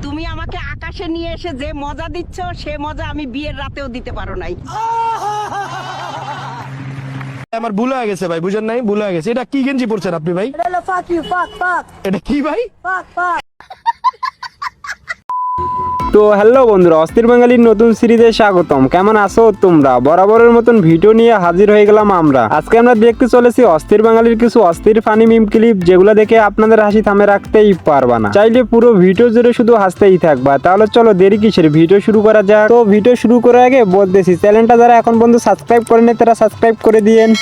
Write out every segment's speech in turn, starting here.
তুমি আমাকে আকাশে নিয়ে এসে যে মজা দিচ্ছ সে মজা আমি বিয়ের রাতেও দিতে পারো নাই। আমার ভুল হয়ে গেছে ভাই, বুঝেন নাই, ভুল হয়ে গেছে। এটা কি গেঞ্জি পরছেন আপনি ভাই? এটা কি ভাই? তো হ্যালো বন্ধুরা, অস্থির বাঙালির নতুন সিরিজে স্বাগতম। কেমন আছো তোমরা? বরাবরের মতন ভিডিও নিয়ে হাজির হয়ে গেলাম আমরা। আজকে আমরা দেখতে চলেছি অস্থির বাঙালির কিছু অস্থির ফানি মিম ক্লিপ, যেগুলো দেখে আপনাদের হাসি থামে রাখতেই পারবা না। চাইলে পুরো ভিডিও জুড়ে শুধু হাসতেই থাকবা। তাহলে চলো দেরি কিসের, ভিডিও শুরু করা যাক। তো ভিডিও শুরু করার আগে বলতেছি, চ্যানেলটা যারা এখন পর্যন্ত সাবস্ক্রাইব করেনি তারা সাবস্ক্রাইব করে দিয়েন।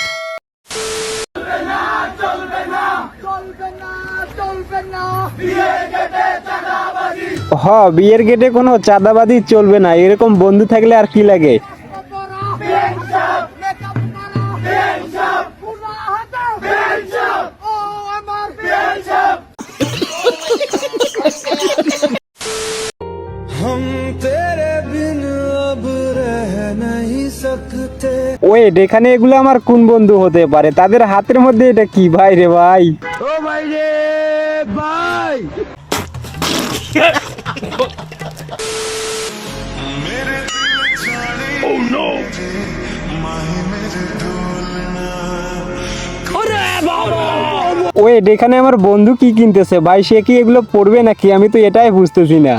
বিয়ের গেটে কোনো চাঁদাবাজি চলবে না, এরকম বন্ধু থাকলে আর কি লাগে। ওয়েট, এখানে এগুলো আমার কোন বন্ধু হতে পারে? তাদের হাতের মধ্যে এটা কি ভাই রে ভাই? ও ভাই রে ভাই, ওয়েট, এখানে আমার বন্ধু কি কিনতেছে ভাই? সে কি এগুলো পড়বে নাকি? আমি তো এটাই বুঝতেছি না।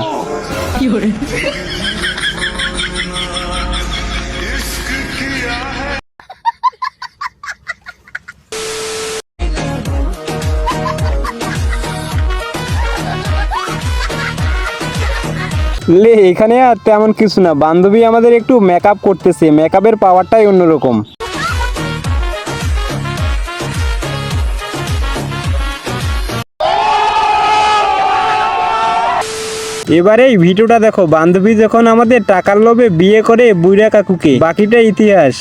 লে, এখানে আর তেমন কিছু না, বান্ধবী আমাদের একটু মেকআপ করতেছে, মেকআপের পাওয়ারটাই অন্যরকম। এবারে এই ভিডিওটা দেখো, বান্ধবী যখন আমাদের টাকার লোভে বিয়ে করে বুইড়া কাকুকে, বাকিটা ইতিহাস।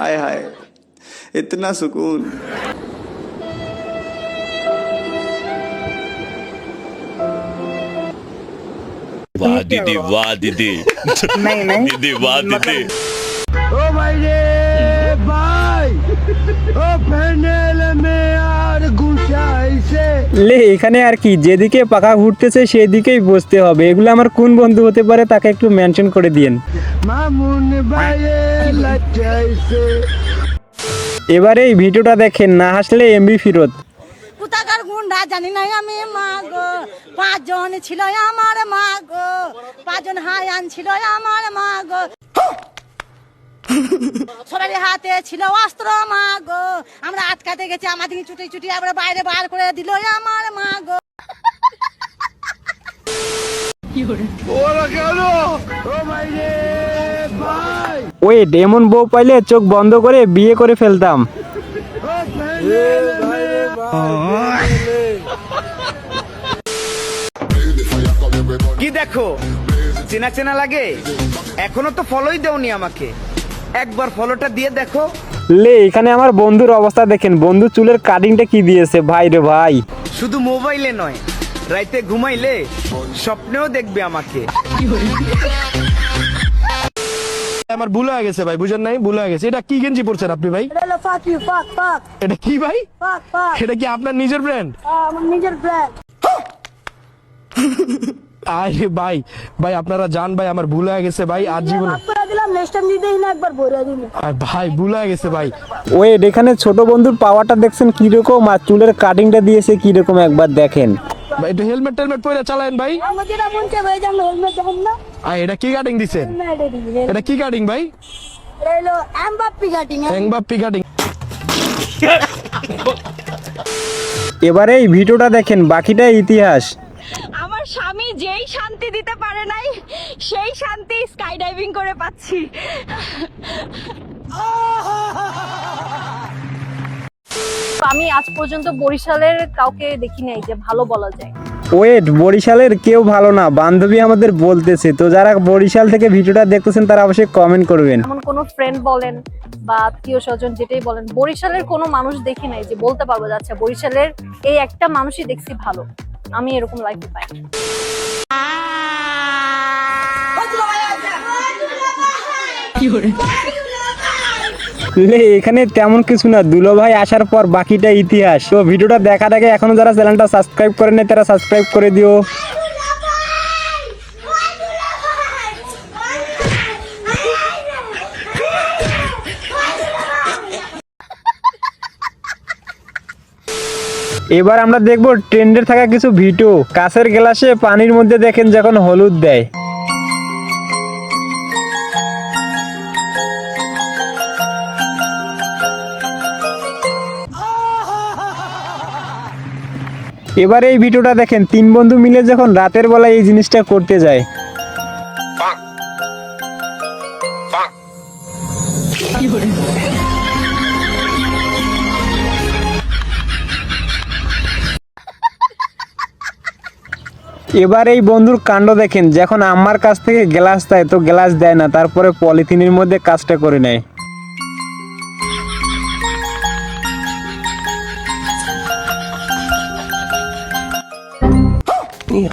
हाय हाय इतना सुकून। वाह दीदी, वाह दीदी, दीदी वाह दीदी। ও ভাই রে ভাই, ও প্যানেল মে আর ঘুষাইছে। লে, এখানে আর কি, যেদিকে পাখা ঘুরতেছে সেদিকেই বসতে হবে। এগুলো আমার কোন বন্ধু হতে পারে তাকে একটু মেনশন করে দিয়েন। মামুন ভাইয়ে লাচাইছে। এবারে এই ভিডিওটা দেখেন, না হাসলে এমবি ফেরত। কোথাকার গুন্ডা জানি না আমি, মা গো 5 জন ছিল আমার মা গো, 5 জন হায়ান ছিল আমার মা গো, সবারই হাতে ছিল অস্ত্র মা গো, আমরা আটকাতে গেছি, আমাদের চুটি চুটি আমরা বাইরে বার করে দিল আমার মা গো। ওয়েট, এমন বউ পাইলে চোখ বন্ধ করে বিয়ে করে ফেলতাম। কি দেখো, চেনা চেনা লাগে? এখনো তো ফলোই দেওনি আমাকে, একবার ফলোটা দিয়ে দেখো। লে, এখানে আমার বন্ধুর অবস্থা দেখেন, বন্ধু চুলের কাটিংটা কি দিয়েছে ভাই রে ভাই। শুধু মোবাইলে নয়, রাইতে ঘুমাইলে স্বপ্নেও দেখবে আমাকে। আমার ভুল হয়ে গেছে ভাই, বুঝেন নাই, ভুল হয়ে গেছে। এটা কি গেঞ্জি পরছেন আপনি ভাই? এটা কি ভাই? এটা কি আপনার নিজের ব্র্যান্ড? আমার নিজের ব্র্যান্ড। আরে ভাই, ভাই আপনারা জান ভাই, আমার ভুল হয়ে গেছে ভাই, আর জীবনে ভাই ভুল হয়ে গেছে ভাই। ওয়েট, এখানে ছোট বন্ধুর পাওয়ারটা দেখছেন কিরকম, আর চুলের কাটিংটা দিয়েছে কিরকম, একবার দেখেন। ভাই একটু হেলমেট টেলমেট পরে চালায়েন ভাই। এটা কি কাটিং দিছেন? এটা কি কাটিং ভাই? Mbappé cutting. এবারে এই ভিডিওটা দেখেন, বাকিটা ইতিহাস। আমার স্বামী যেই শান্তি দিতে পারে নাই সেই শান্তি স্কাই ডাইভিং করে পাচ্ছি। আমি আজ পর্যন্ত বরিশালের কাউকে দেখি নাই যে ভালো বলা যায়। ওয়েট, বরিশালের কেউ ভালো না, বান্ধবী আমাদের বলতেছে। তো যারা বরিশাল থেকে ভিডিওটা দেখতেছেন তারা অবশ্যই কমেন্ট করবেন। এমন কোনো ফ্রেন্ড বলেন বা আত্মীয় স্বজন যেটাই বলেন, বরিশালের কোনো মানুষ দেখি নাই যে বলতে পারবো যে আচ্ছা বরিশালের এই একটা মানুষই দেখছি ভালো। আমি এরকম লাইফে পাই। লে এখানে তেমন কিছু না, দুলো ভাই আসার পর বাকিটা ইতিহাস। তো ভিডিওটা দেখার আগে এখনো যারা চ্যানেলটা সাবস্ক্রাইব করে নেই তারা সাবস্ক্রাইব করে দিও। এবার আমরা দেখবো ট্রেন্ডে থাকা কিছু ভিডিও। কাঁচের গ্লাসে পানির মধ্যে দেখেন যখন হলুদ দেয়। এবার এই ভিডিওটা দেখেন, 3 বন্ধু মিলে যখন রাতের বেলায় এই জিনিসটা করতে যায়। এবার এই বন্ধুর কাণ্ড দেখেন, যখন আমার কাছ থেকে গ্লাস চায় তো গ্লাস দেয় না, তারপরে পলিথিনের মধ্যে কাজটা করে নেয়।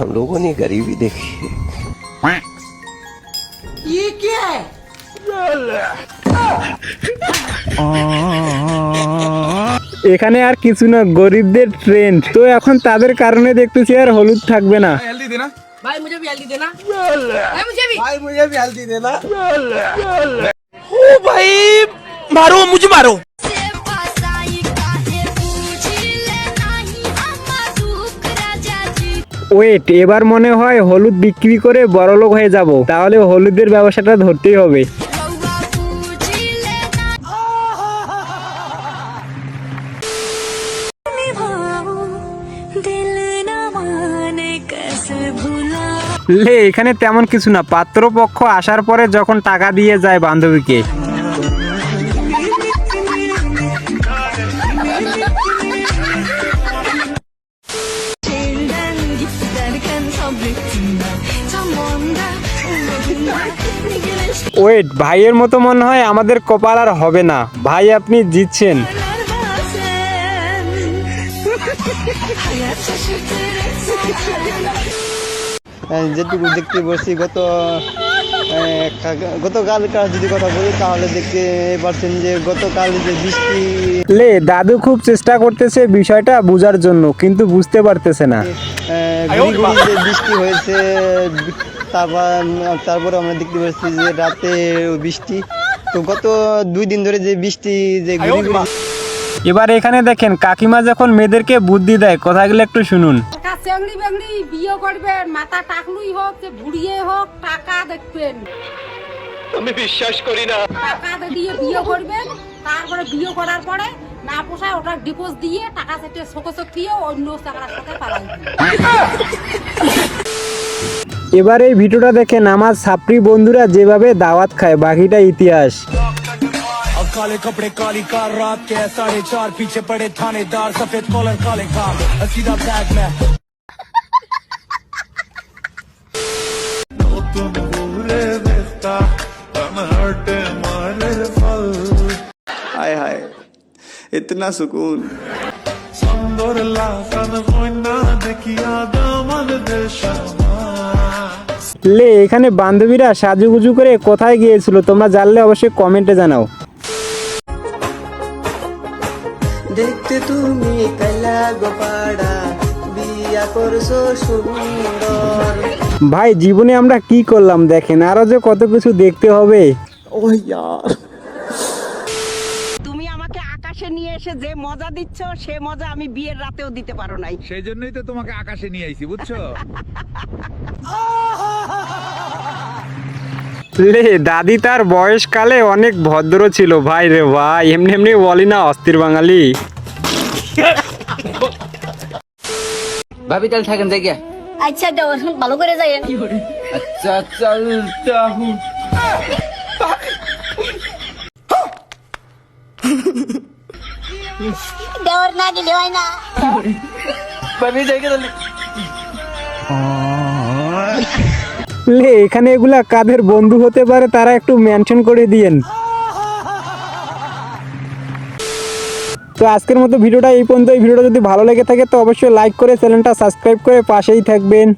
हम लोगों ने गरीबी देखी है। এখানে আর কিছু না, গরিবদের ট্রেন্ড। তো এখন তাদের কারণে দেখতেছি আর হলুদ থাকবে না। ওয়েট, এবার মনে হয় হলুদ বিক্রি করে বড়লোক হয়ে যাব, তাহলে হলুদের ব্যবসাটা ধরতেই হবে। লে এখানে তেমন কিছু না, পাত্রপক্ষ আসার পরে যখন টাকা দিয়ে যায় বান্ধবীকে। ওয়েট, ভাইয়ের মতো মনে হয় আমাদের কপাল আর হবে না। ভাই আপনি জিতছেন। যেটুকু দেখতে বসছি গতকালকার যদি কথা বলি তাহলে দেখতে পাচ্ছেন যে গতকাল যে বৃষ্টি। লে দাদু খুব চেষ্টা করতেছে বিষয়টা বোঝার জন্য, কিন্তু বুঝতে পারতেছে না। যে বৃষ্টি হয়েছে, তারপরে আমরা দেখতে পাচ্ছি যে রাতে বৃষ্টি। তো গত 2 দিন ধরে যে বৃষ্টি যে এবার এখানে দেখেন কাকিমা যখন মেয়েদেরকে বুদ্ধি দেয়, কথাগুলো একটু শুনুন। চেংড়ি বেংড়ি বিয়ে করবেন, মাথা টাকলুই হোক যে বুড়িয়ে হোক, টাকা দেখবেন। আমি বিশ্বাস করি না। টাকা দিয়ে বিয়ে করবেন, তারপরে বিয়ে করার পরে না পোষায় ওটা ডিপোজ দিয়ে টাকা সেটে শোকশোক দিয়ে অন্য চাকরার সাথে পালাই দিন। এবার এই ভিডিওটা দেখেন আমার ছাপরি বন্ধুরা যেভাবে দাওয়াত খায়, বাকিটা ইতিহাস। काले कपड़े काली कार रात के 4:30 पीछे पड़े थानेदार सफेद कॉलर काले खान सीधा बैग में हाय हाय इतना सुकून লে এখানে বান্ধবীরা সাজুগুজু করে কোথায় গিয়েছিল তোমরা জানলে অবশ্যই কমেন্টে জানাও। দেখতে তুমি কালা গোপাড়া বিয়া করছো সুন্দর। ভাই জীবনে আমরা কি করলাম দেখেন, আরো যে কত কিছু দেখতে হবে। ও यार, তুমি আমাকে আকাশে নিয়ে এসে যে মজা দিচ্ছ সে মজা আমি বিয়ের রাতেও দিতে পারো নাই। সেই জন্যই তো তোমাকে আকাশে নিয়ে আইছি, বুঝছো? লে দাদি তার বয়সকালে অনেক ভদ্র ছিল ভাই রে ভাই, এমনি এমনি বলি না অস্থির বাঙালি। ভাবি তাহলে থাকেন জায়গা। আচ্ছা ভালো করে যাই। আচ্ছা চলতা হুঁ। দেওয়ার না দিলে হয় না। ভাবি জায়গা তাহলে। লে এখানে এগুলা কাদের বন্ধু হতে পারে তারা একটু মেনশন করে দিয়েন। তো আজকের মতো ভিডিওটা এই পর্যন্ত। এই ভিডিওটা যদি ভালো লেগে থাকে তো অবশ্যই লাইক করে চ্যানেলটা সাবস্ক্রাইব করে পাশেই থাকবেন।